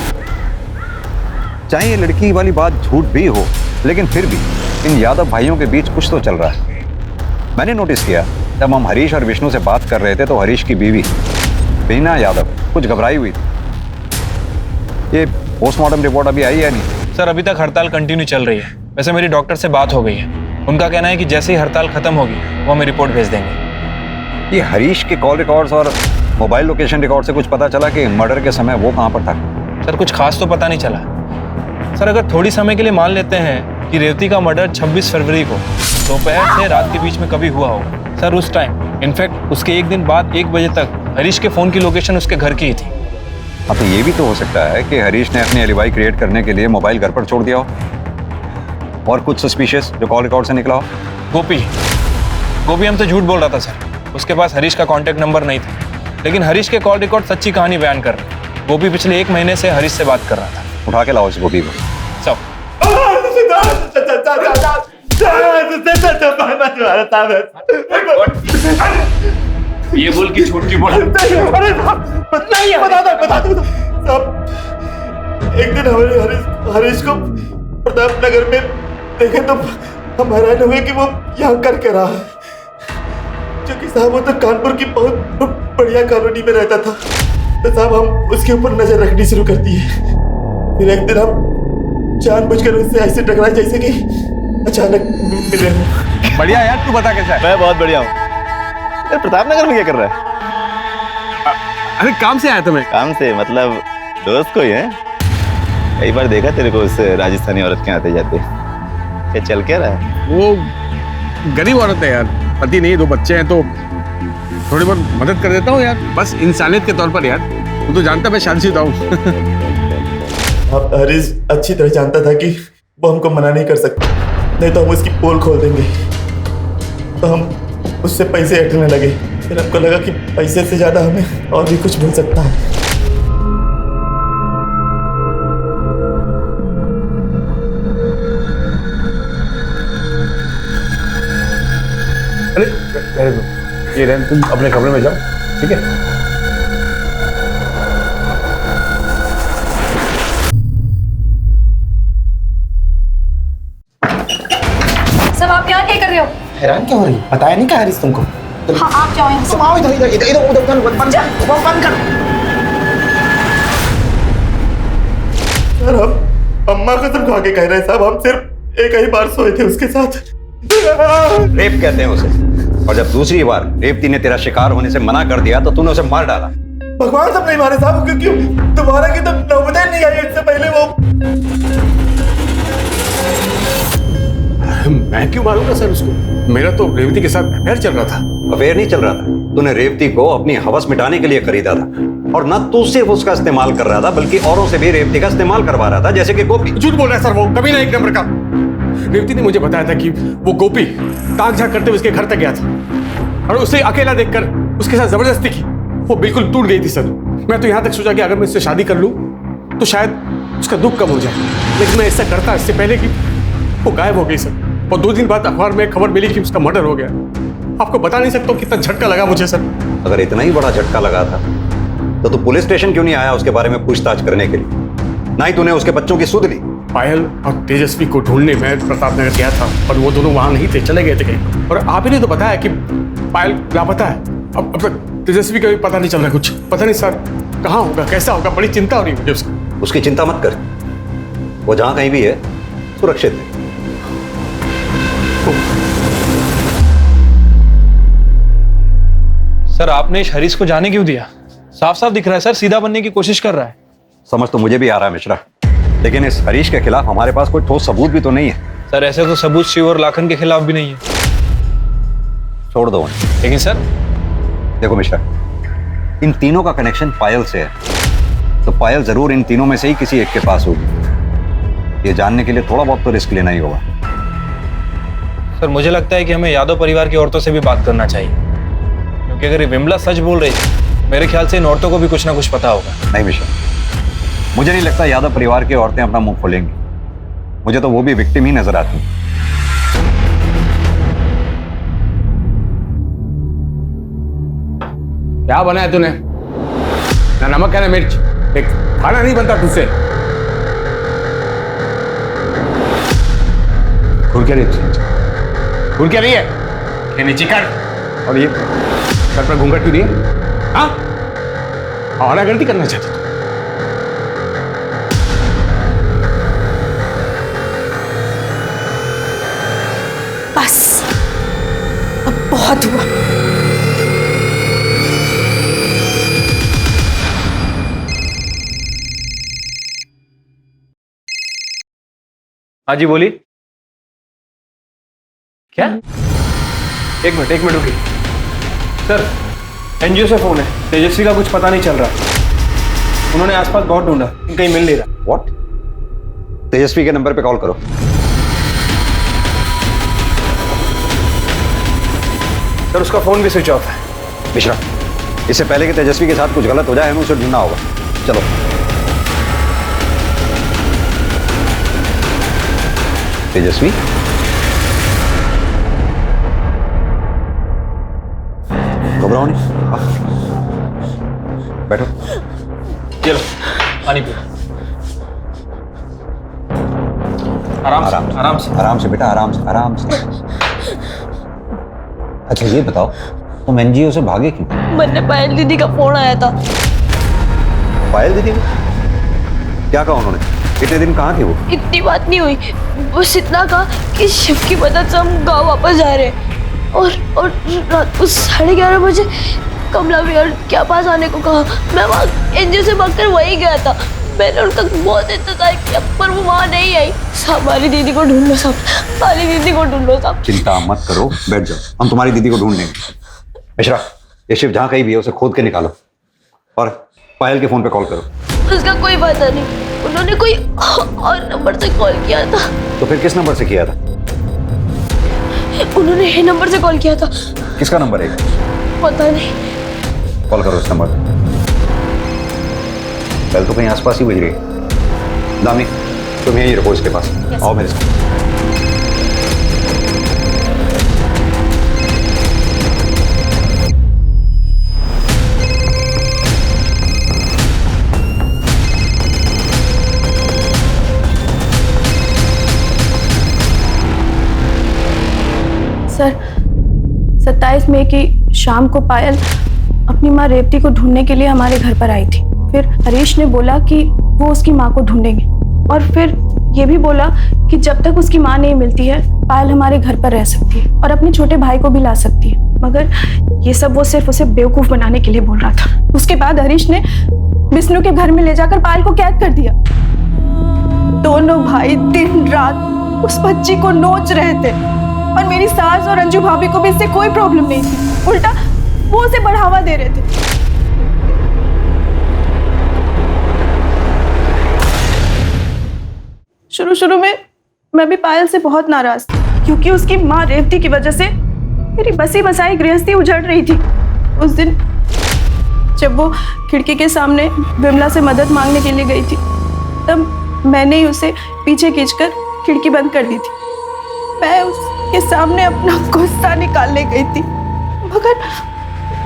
चाहे ये लड़की वाली बात झूठ भी हो, लेकिन फिर भी इन यादव भाइयों के बीच कुछ तो चल रहा है। मैंने नोटिस किया जब हम हरीश और विष्णु से बात कर रहे थे तो हरीश की बीवी बीना यादव कुछ घबराई हुई थी। ये पोस्टमार्टम रिपोर्ट अभी आई है नहीं? सर अभी तक हड़ताल कंटिन्यू चल रही है। वैसे मेरी डॉक्टर से बात हो गई है, उनका कहना है कि जैसे ही हड़ताल खत्म होगी वो हमें रिपोर्ट भेज देंगे। ये हरीश के कॉल रिकॉर्ड्स और मोबाइल लोकेशन रिकॉर्ड से कुछ पता चला कि मर्डर के समय वो कहाँ पर था? सर कुछ खास तो पता नहीं चला। सर अगर थोड़ी समय के लिए मान लेते हैं कि रेवती का मर्डर 26 फरवरी को दोपहर से रात के बीच में कभी हुआ होगा, सर उस टाइम इनफैक्ट उसके 1 दिन बाद 1 बजे तक हरीश के फोन की लोकेशन उसके घर की ही थी। अब तो ये भी तो हो सकता है कि हरीश ने अपनी एलिबाई क्रिएट करने के लिए मोबाइल घर पर छोड़ दिया हो, और कुछ सस्पिशियस जो कॉल रिकॉर्ड से निकला हो। गोपी हमसे झूठ बोल रहा था सर, उसके पास हरीश का कॉन्टैक्ट नंबर नहीं था, लेकिन हरीश के कॉल रिकॉर्ड सच्ची कहानी बयान कर रहे। गोपी पिछले 1 महीने से हरीश से बात कर रहा था। उठा के लाओ इस गोपी को। सब ये बोल के छोड़ के बोला बता दो साहब। एक दिन हमारे हरीश को प्रताप नगर में देखे तो हम हैरान हुए कि वो यहाँ कर रहा है, क्योंकि साहब वो तो कानपुर की बहुत बढ़िया कॉलोनी में रहता था। तो साहब हम उसके ऊपर नजर रखनी शुरू कर दी है। फिर एक दिन हम जानबूझकर उससे ऐसे टकराए जैसे कि अचानक मिले हो। बढ़िया यार, तू बता कैसा है? मैं बहुत बढ़िया हूँ। प्रताप नगर में क्या कर रहा है? अरे काम से आया था मैं। काम से मतलब दोस्त को ही है? कई बार देखा तेरे को उस राजस्थानी औरत के आते जाते। क्या चल क्या रहा है? वो गरीब औरत है यार, पति नहीं, 2 बच्चे हैं, तो थोड़ी बहुत मदद कर देता हूँ यार, बस इंसानियत के तौर पर यार। तू तो जानता मैं शादीशुदा हूँ। अब हरीश अच्छी तरह जानता था कि वो हमको मना नहीं कर सकता, नहीं तो हम उसकी पोल खोल देंगे। तो हम उससे पैसे ऐंठने लगे। फिर हमको लगा कि पैसे से ज्यादा हमें और भी कुछ मिल सकता है। अरे ये रहने, तुम अपने कमरे में जाओ, ठीक है? सब आप यहाँ क्या कर रहे हो? हैरान क्यों हो रही? बताया नहीं क्या हरीश तुमको? हाँ आप जाओ यहाँ से। तुम आओ इधर इधर इधर इधर उधर बंद कर। सर हम अम्मा कसम खा के कह रहे हैं साहब, हम सिर्फ एक ही बार सोए थे उसके साथ। रेप कहते हैं उसे, और जब दूसरी बार रेवती ने तेरा शिकार होने से मना कर दिया तो तूने उसे मार डाला। भगवान सब नहीं मारे साहब, क्योंकि तुम्हारा की तो नौबत ही नहीं आई इससे पहले। वो मैं क्यों मारूंगा सर उसको? मेरा तो रेवती के साथ अफेयर चल रहा था। अफेयर नहीं चल रहा था। तूने रेवती को अपनी हवस मिटाने के लिए खरीदा था, और न तू सिर्फ उसका इस्तेमाल कर रहा था बल्कि औरों से भी रेवती का इस्तेमाल करवा रहा था, जैसे कि गोपी। झूठ बोल रहा है सर, वो कभी ना एक नंबर का। रेवती ने मुझे बताया था कि वो गोपी ताक झाक करते हुए उसके घर तक गया था और उसे अकेला देखकर उसके साथ जबरदस्ती की। वो बिल्कुल टूट गई थी सर। मैं तो यहाँ तक सोचा कि अगर मैं इससे शादी कर लूँ तो शायद उसका दुख कम हो जाए, लेकिन मैं ऐसा करता इससे पहले कि वो गायब हो गई सर। और 2 दिन बाद अखबार में खबर मिली कि उसका मर्डर हो गया। आपको बता नहीं सकता कितना झटका लगा मुझे सर। अगर इतना ही बड़ा झटका लगा था तो तू पुलिस स्टेशन क्यों नहीं आया उसके बारे में पूछताछ करने के लिए? ना ही तूने उसके बच्चों की सुध ली। पायल और तेजस्वी को ढूंढने मैं प्रताप नगर गया था और वो दोनों वहां नहीं थे, चले गए थे कहीं। और आप ही ने तो बताया कि पायल लापता है। अब तक तेजस्वी का भी पता नहीं चल रहा कुछ। पता नहीं सर कहाँ होगा, कैसा होगा, बड़ी चिंता हो रही है मुझे उसकी। उसकी चिंता मत कर, वो जहां कहीं भी है सुरक्षित है। सर आपने इस हरीश को जाने क्यों दिया? साफ साफ दिख रहा है सर सीधा बनने की कोशिश कर रहा है। समझ तो मुझे भी आ रहा है मिश्रा, लेकिन इस हरीश के खिलाफ हमारे पास कोई ठोस सबूत भी तो नहीं है। सर ऐसे तो सबूत शिव और लाखन के खिलाफ भी नहीं है। छोड़ दो उन्हें। लेकिन सर देखो मिश्रा, इन तीनों का कनेक्शन पायल से है, तो पायल जरूर इन तीनों में से ही किसी एक के पास होगी। ये जानने के लिए थोड़ा बहुत तो रिस्क लेना ही होगा। सर मुझे लगता है कि हमें यादव परिवार की औरतों से भी बात करना चाहिए, क्योंकि अगर ये विमला सच बोल रही है, मेरे ख्याल से इन औरतों को भी कुछ ना कुछ पता होगा। नहीं मिश्रा, मुझे नहीं लगता यादव परिवार की औरतें अपना मुंह खोलेंगी। मुझे तो वो भी विक्टिम ही नजर आती हैं। क्या बनाया तूने? ना नमक है ना मिर्च, एक खाना नहीं बनता तुझसे। खुल क्या रही है? ये नीचे कर। और ये सर पर घूंघट क्यों नहीं है? हाँ, और गलती करना चाहती तू? बस अब बहुत हुआ। हाँ जी बोलिए। क्या? एक मिनट रुकिए। सर एनजीओ से फोन है, तेजस्वी का कुछ पता नहीं चल रहा। उन्होंने आसपास बहुत ढूंढा, कहीं मिल नहीं रहा। व्हाट? तेजस्वी के नंबर पे कॉल करो। सर उसका फोन भी स्विच ऑफ है। मिश्रा, इससे पहले कि तेजस्वी के साथ कुछ गलत हो जाए हमें उसे ढूंढना होगा। चलो। तेजस्वी, घबराओ नहीं, बैठो। चलो पानी पियो। आराम से बेटा, आराम से। अच्छा ये बताओ, तुम एनजीओ से भागे क्यों? मैंने पायल दीदी का फोन आया था। पायल दीदी? क्या कहा उन्होंने? कितने दिन कहाँ थे वो? इतनी बात नहीं हुई, बस इतना कहा कि शिव की मदद से हम गाँव वापस जा रहे हैं। और रात को 11:30 बजे कमला विहार के पास आने को कहा। मैं वहाँ एनजीओ से भागकर वहीं गया था। मैंने उनका बहुत इंतजार किया पर वो वहाँ नहीं आई। हमारी दीदी को ढूंढ लो सब, हमारी दीदी को ढूंढ लो सब। चिंता मत करो, बैठ जाओ, हम तुम्हारी दीदी को ढूंढ लेंगे। मिश्रा, ये शिव जहाँ कहीं भी है उसे खोद के निकालो और पायल के फोन पे कॉल करो। उसका कोई पता नहीं, उन्होंने कोई और नंबर से कॉल किया था। तो फिर किस नंबर से किया था? उन्होंने ये नंबर से कॉल किया था। किसका नंबर है? पता नहीं। कॉल करो उस नंबर पे। पहले तो कहीं आसपास ही बज रही है। दामी, तुम यहीं रहो इसके पास। आओ मेरे साथ। सर 27 मई की शाम को पायल अपनी माँ रेवती को ढूंढने के लिए हमारे घर पर आई थी। फिर हरीश ने बोला कि वो उसकी माँ को ढूंढेंगे और फिर ये भी बोला कि जब तक उसकी माँ नहीं मिलती है पायल हमारे घर पर रह सकती है और अपने छोटे भाई को भी ला सकती है। मगर ये सब वो सिर्फ उसे बेवकूफ बनाने के लिए बोल रहा था। उसके बाद हरीश ने विष्णु के घर में ले जाकर पायल को कैद कर दिया। दोनों भाई दिन रात उस बच्ची को नोच रहे थे और मेरी सास और अंजू भाभी को भी इससे कोई प्रॉब्लम नहीं थी। उल्टा वो उसे बढ़ावा दे रहे थे। शुरू में मैं भी पायल से बहुत नाराज थी, क्योंकि उसकी माँ रेवती की वजह से मेरी बसी बसाई गृहस्थी उजड़ रही थी। उस दिन जब वो खिड़की के सामने विमला से मदद मांगने के लिए गई थी, तब मैंने ही उसे पीछे खींचकर खिड़की बंद कर दी थी। मैं उसके सामने अपना गुस्सा निकालने गई थी, मगर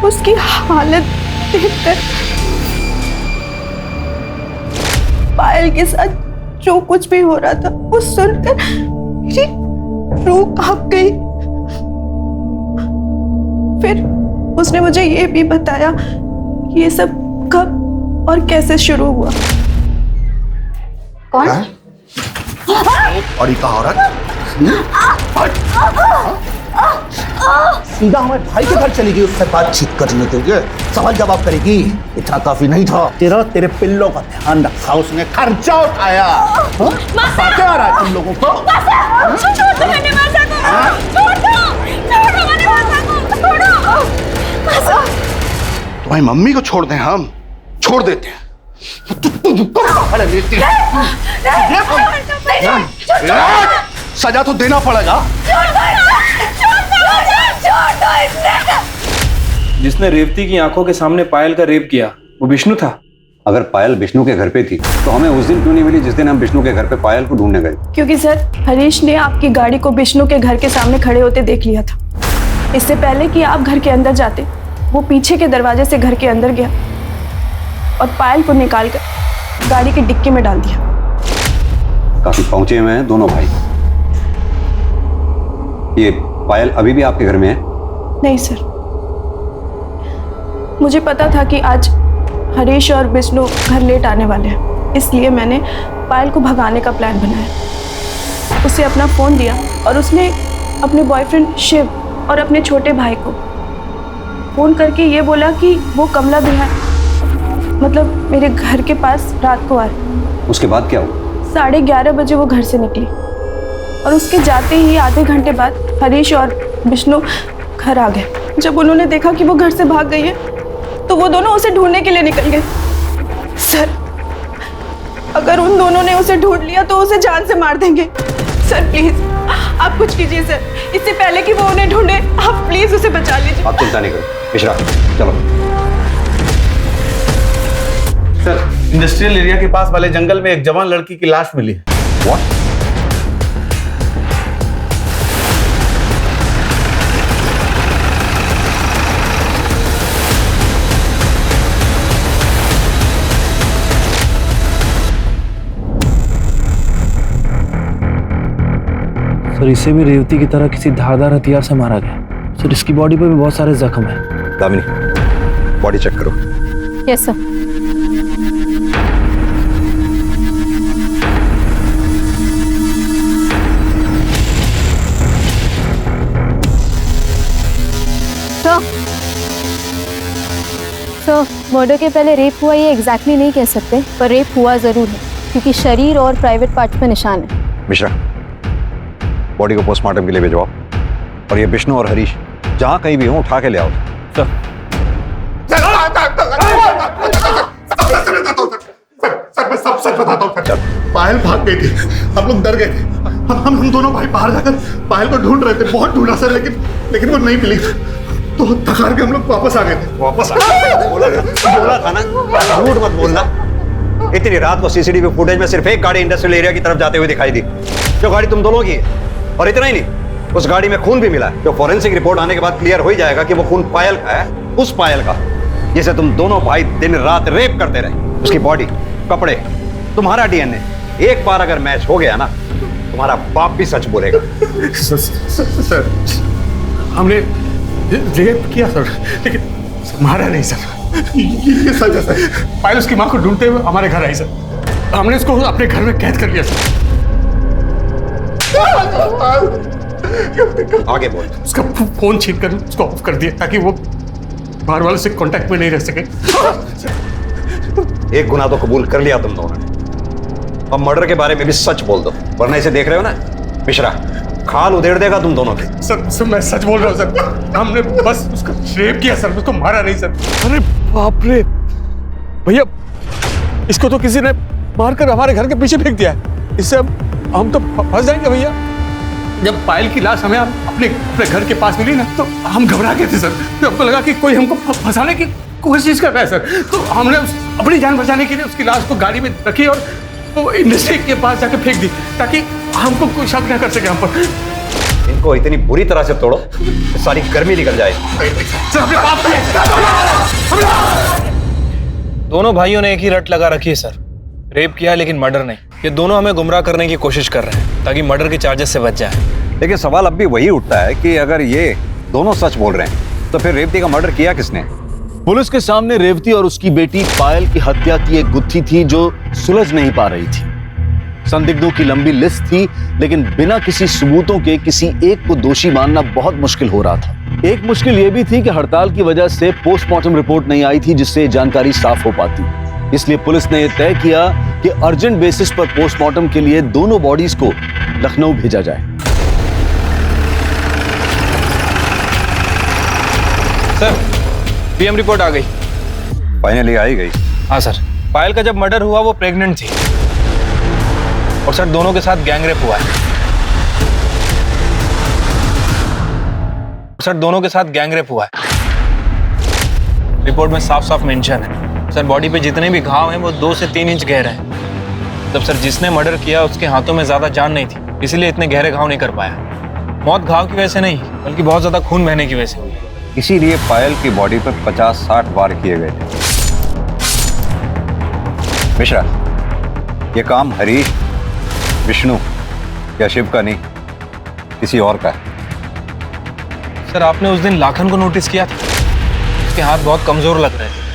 उसकी हालत देखकर पायल के साथ जो कुछ भी हो रहा था वो सुनकर मेरी रूह कांप गई। फिर उसने मुझे ये भी बताया कि ये सब कब और कैसे शुरू हुआ। कौन? और का औरत सीधा हमारे भाई के घर चली गई उससे बातचीत करने के लिए, सवाल जवाब करेगी। इतना काफी नहीं था, तेरे पिल्लों का ध्यान रखा उसने, खर्चा उठाया। बातें आ रहा है तुम लोगों को। तुम्हारी मम्मी को छोड़ दें, हम छोड़ देते हैं। सजा तो देना पड़ेगा। जिसने रेवती की आंखों के सामने पायल का रेप किया वो विष्णु था। अगर पायल विष्णु के घर पे थी तो हमें उस दिन क्यों नहीं मिली जिस दिन हम विष्णु के घर पे पायल को ढूंढने गए? क्योंकि सर, हरीश ने आपकी गाड़ी को विष्णु के घर के सामने खड़े होते देख लिया था। इससे पहले कि आप घर के अंदर जाते, वो पीछे के दरवाजे से घर के अंदर गया और पायल को निकालकर गाड़ी की डिक्की में डाल दिया। काफी पहुंचे हुए हैं दोनों भाई। ये पायल अभी भी आपके घर में है? नहीं सर, मुझे पता था कि आज हरीश और विष्णु घर लेट आने वाले हैं, इसलिए मैंने पायल को भगाने का प्लान बनाया। उसे अपना फ़ोन दिया और उसने अपने बॉयफ्रेंड शिव और अपने छोटे भाई को फ़ोन करके ये बोला कि वो कमला विहार, मतलब मेरे घर के पास रात को आ रहे। उसके बाद क्या हुआ? 11:30 बजे वो घर से निकली और उसके जाते ही आधे घंटे बाद हरीश और विष्णु घर आ गए। जब उन्होंने देखा कि वो घर से भाग गई है तो वो दोनों उसे ढूंढने के लिए निकल गए। सर, अगर उन दोनों ने उसे ढूंढ लिया तो उसे जान से मार देंगे। सर प्लीज आप कुछ कीजिए सर, इससे पहले कि वो उन्हें ढूंढे, आप प्लीज उसे बचा लीजिए। आप चिंता नहीं करो मिश्रा, चलो। सर, इंडस्ट्रियल एरिया के पास वाले जंगल में एक जवान लड़की की लाश मिली है। What? सर इसे भी रेवती की तरह किसी धारदार हथियार से मारा गया। सर इसकी बॉडी पर भी बहुत सारे जख्म हैं। दामिनी, बॉडी चेक करो। Yes sir. सर, मर्डर के पहले रेप हुआ ये एग्जैक्टली नहीं कह सकते, पर रेप हुआ जरूर है क्योंकि शरीर और प्राइवेट पार्ट पे निशान है। मिश्रा, बॉडी को पोस्टमार्टम के लिए भिजवाओ और ये विष्णु और हरीश जहां कहीं भी हो उठा के ले आओ। सर मैं सब सच बताता हूँ। पायल भाग गई थी, हम लोग डर गए थे। हम दोनों भाई बाहर जाकर पायल को ढूंढ रहे थे, बहुत ढूंढा सर, लेकिन वो नहीं मिली। तो थकार के हम लोग वापस आ गए थे। वापस बोला था ना, झूठ मत बोलना। इतनी रात को सीसीटीवी फुटेज में सिर्फ एक गाड़ी इंडस्ट्रियल एरिया की तरफ जाते हुए दिखाई दी, जो गाड़ी तुम दोनों की है। और इतना ही नहीं, उस गाड़ी में खून भी मिला है, जो फॉरेंसिक रिपोर्ट आने के बाद क्लियर हो ही जाएगा कि वो खून पायल का है, उस पायल का जिसे तुम दोनों भाई दिन रात रेप करते रहे। उसकी बॉडी, कपड़े, तुम्हारा डीएनए एक बार अगर मैच हो गया ना, तुम्हारा बाप भी सच बोलेगा। सर, हमने रेप किया सर, लेकिन मारा नहीं सर। ये सच है सर। पायल उसकी माँ को ढूंढते हुए हमारे घर आई सर, हमने उसको अपने घर में कैद कर लिया सर। आगे बोल। उसका फोन छीन कर उसको ऑफ कर दिया ताकि वो बाहर वालों से कांटेक्ट में नहीं रह सके। एक गुनाह तो कबूल कर लिया तुम दोनों ने, अब मर्डर के बारे में भी सच बोल दो, वरना इसे देख रहे हो ना मिश्रा, खाल उधेड़ देगा तुम दोनों के। सर मैं सच बोल रहा हूँ सर, हमने बस उसका रेप किया सर, उसको मारा नहीं सर। अरे बाप रे भैया, इसको तो किसी ने मारकर हमारे घर के पीछे फेंक दिया है, इससे हम तो फंस जाएंगे भैया। जब पायल की लाश हमें अपने घर के पास मिली ना, तो हम घबरा गए थे सर। तो हमको लगा कि कोई हमको फंसाने की कोशिश कर रहा है सर, तो हमने अपनी जान बचाने के लिए उसकी लाश को गाड़ी में रखी और वो इंडस्ट्री के पास जाके फेंक दी, ताकि हमको कोई शक न कर सके हम पर। इनको इतनी बुरी तरह से तोड़ो कि सारी गर्मी निकल जाए। सर अपने बाप दोनों भाइयों ने एक ही रट लगा रखी है सर, रेप किया है लेकिन मर्डर नहीं। ये दोनों हमें गुमराह करने की कोशिश कर रहे हैं ताकि मर्डर के चार्जेस से बच जाए। लेकिन सवाल अब भी वही उठता है कि अगर ये दोनों सच बोल रहे हैं तो फिर रेवती का मर्डर किया किसने? पुलिस के सामने रेवती और उसकी बेटी पायल की हत्या की एक गुत्थी थी जो सुलझ नहीं पा रही थी। संदिग्धों की लंबी लिस्ट थी, लेकिन बिना किसी सबूतों के किसी एक को दोषी मानना बहुत मुश्किल हो रहा था। एक मुश्किल यह भी थी कि हड़ताल की वजह से पोस्टमार्टम रिपोर्ट नहीं आई थी, जिससे जानकारी साफ हो पाती। इसलिए पुलिस ने यह तय किया कि अर्जेंट बेसिस पर पोस्टमार्टम के लिए दोनों बॉडीज को लखनऊ भेजा जाए। सर पीएम रिपोर्ट आ गई। फाइनली आई गई? हाँ सर, पायल का जब मर्डर हुआ वो प्रेग्नेंट थी और सर दोनों के साथ गैंगरेप हुआ है। सर दोनों के साथ गैंगरेप हुआ है, रिपोर्ट में साफ साफ मेंशन है। सर बॉडी पे जितने भी घाव हैं वो 2 से 3 इंच गहरे हैं। तब सर जिसने मर्डर किया उसके हाथों में ज्यादा जान नहीं थी, इसीलिए इतने गहरे घाव नहीं कर पाया। मौत घाव की वजह से नहीं, बल्कि बहुत ज्यादा खून बहने की वजह से हुई। इसीलिए पायल की बॉडी पर 50-60 वार किए गए थे। मिश्रा, ये काम हरीश, विष्णु या शिव का नहीं, किसी और का है। सर आपने उस दिन लाखन को नोटिस किया था, उसके हाथ बहुत कमजोर लग रहे थे।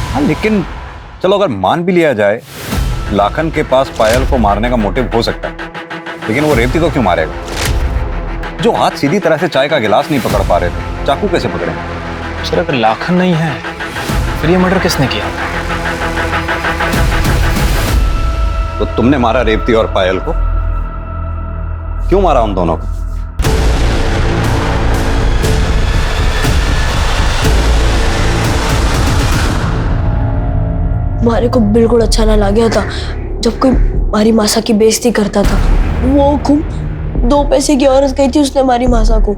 हाँ, लेकिन चलो अगर मान भी लिया जाए लाखन के पास पायल को मारने का मोटिव हो सकता है, लेकिन वो रेवती को क्यों मारेगा? जो हाथ सीधी तरह से चाय का गिलास नहीं पकड़ पा रहे थे, चाकू कैसे पकड़े? सर अगर लाखन नहीं है फिर ये मर्डर किसने किया? तो तुमने मारा रेवती और पायल को? क्यों मारा उन दोनों को? मारे को बिल्कुल अच्छा ना लगा था जब कोई हमारी मासा की बेइज्जती करता था। वो हुकुम 2 पैसे की औरत गई थी, उसने हमारी मासा को।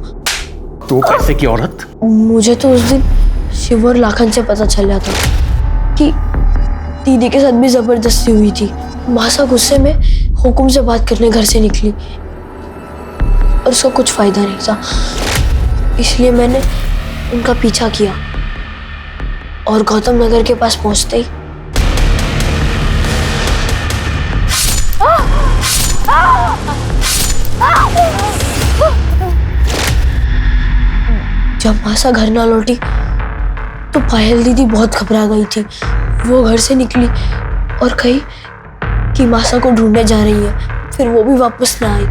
2 पैसे की औरत? मुझे तो उस दिन शिव और लाखन से पता चला था कि दीदी के साथ भी जबरदस्ती हुई थी। मासा गुस्से में हुकुम से बात करने घर से निकली और उसका कुछ फायदा नहीं था, इसलिए मैंने उनका पीछा किया और गौतम नगर के पास पहुंचते ही जब मासा घर ना लौटी तो पायल दीदी बहुत घबरा गई थी। वो घर से निकली और कही कि मासा को ढूंढने जा रही है, फिर वो भी वापस ना आई।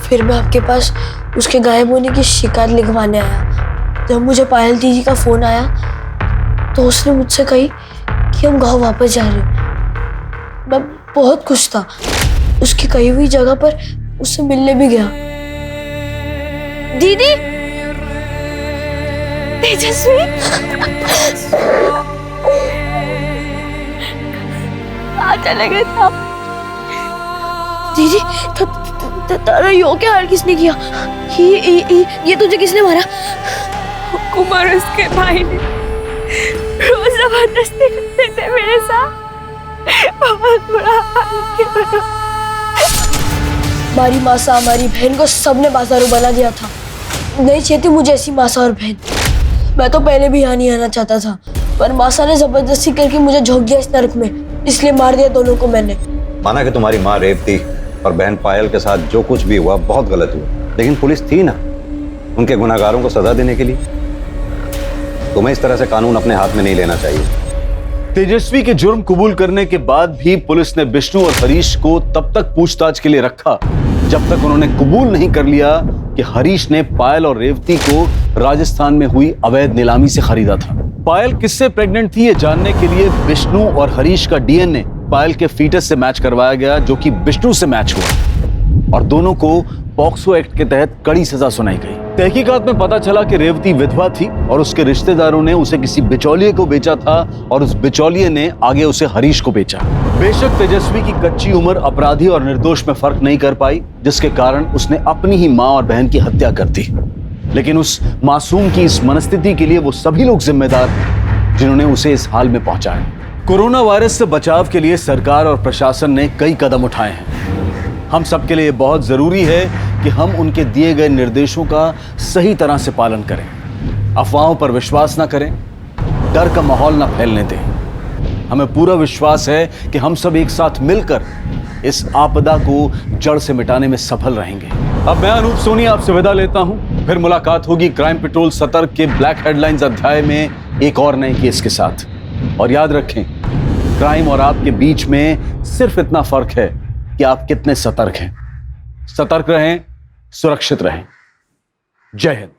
फिर मैं आपके पास उसके गायब होने की शिकायत लिखवाने आया। जब मुझे पायल दीदी का फोन आया तो उसने मुझसे कही कि हम गांव वापस जा रहे हैं। मैं बहुत खुश था, उसकी कही हुई जगह पर उससे मिलने भी गया। दीदी, तेजस्वी, चले गए थे आप। दीदी, तारा यो क्या हाल किसने किया? ये तुझे किसने मारा? कुमार उसके भाई ने रोज जबरदस्ती करते थे मेरे साथ, बहुत बुरा हाल किया। हमारी मासा, हमारी बहन को सबने बाजारू बना दिया था। नहीं चाहती मुझे ऐसी मासा और बहन। मैं तो पहले भी यहाँ नहीं आना चाहता था, पर मासा ने जबरदस्ती करके मुझे झोंक दिया इस नरक में, इसलिए मार दिया दोनों को मैंने। माना कि तुम्हारी माँ रेवती और बहन पायल के साथ जो कुछ भी हुआ बहुत गलत हुआ, लेकिन पुलिस थी ना उनके गुनाहगारों को सजा देने के लिए। तुम्हें इस तरह से कानून अपने हाथ में नहीं लेना चाहिए। तेजस्वी के जुर्म कबूल करने के बाद भी पुलिस ने विष्णु और हरीश को तब तक पूछताछ के लिए रखा जब तक उन्होंने कबूल नहीं कर लिया कि हरीश ने पायल और रेवती को राजस्थान में हुई अवैध नीलामी से खरीदा था। पायल किससे प्रेग्नेंट थी ये जानने के लिए विष्णु और हरीश का डीएनए पायल के फीटस से मैच करवाया गया, जो कि विष्णु से मैच हुआ और दोनों को पॉक्सो एक्ट के तहत कड़ी सजा सुनाई गई। तहकीकात में पता चला कि रेवती विधवा थी और उसके रिश्तेदारों ने उसे किसी बिचौलिए को बेचा था और उस बिचौलिए ने आगे उसे हरीश को बेचा। बेशक तेजस्वी की कच्ची उम्र अपराधी और निर्दोष में फर्क नहीं कर पाई, जिसके कारण उसने अपनी ही मां और बहन की हत्या कर दी। लेकिन उस मासूम की इस मनस्थिति के लिए वो सभी लोग जिम्मेदार हैं जिन्होंने उसे इस हाल में पहुंचाया। कोरोना वायरस से बचाव के लिए सरकार और प्रशासन ने कई कदम उठाए हैं। हम सबके लिए बहुत जरूरी है कि हम उनके दिए गए निर्देशों का सही तरह से पालन करें, अफवाहों पर विश्वास न करें, डर का माहौल न फैलने दें। हमें पूरा विश्वास है कि हम सब एक साथ मिलकर इस आपदा को जड़ से मिटाने में सफल रहेंगे। अब मैं अनूप सोनी आपसे विदा लेता हूं। फिर मुलाकात होगी क्राइम पेट्रोल सतर्क के ब्लैक हेडलाइंस अध्याय में एक और नए केस के साथ। और याद रखें, क्राइम और आपके बीच में सिर्फ इतना फर्क है कि आप कितने सतर्क हैं। सतर्क रहें, सुरक्षित रहें। जय हिंद।